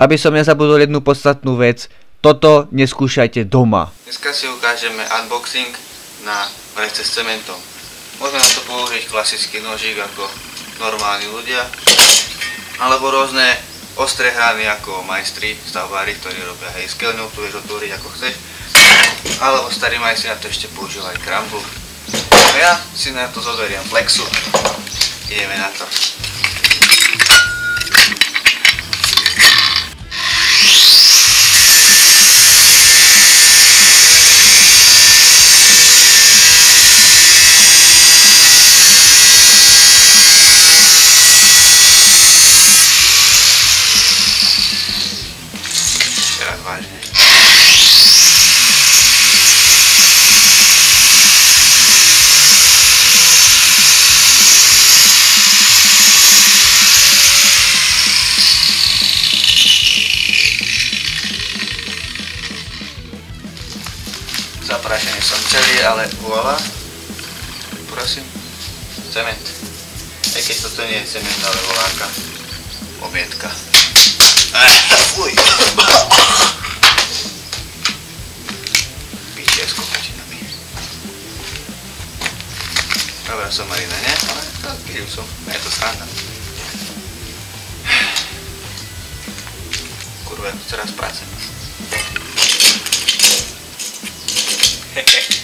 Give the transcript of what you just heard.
Aby som nezabudol jednu podstatnú vec, toto neskúšajte doma. Dneska si ukážeme unboxing na vrece s cementom. Môžeme na to použiť klasický nožík ako normálni ľudia, alebo rôzne ostré hrany ako majstri, stavbári, ktorí robia hej skelňou, tu vieš otvoriť ako chceš, alebo starí majstri na to ešte používajú krambu. No ja si na to zoberiem flexu. Ideme na to. Teraz vážne. Zaprašený som celý, ale voľa, prosím, cement. Aj keď toto nie je cement, ale voláka, objedka. Fuj! Píte s kokotinami. Dobrá somarina, ne? Ale to pílim som, je to sranda. Kurva, ja tu teraz prácem. Hehe.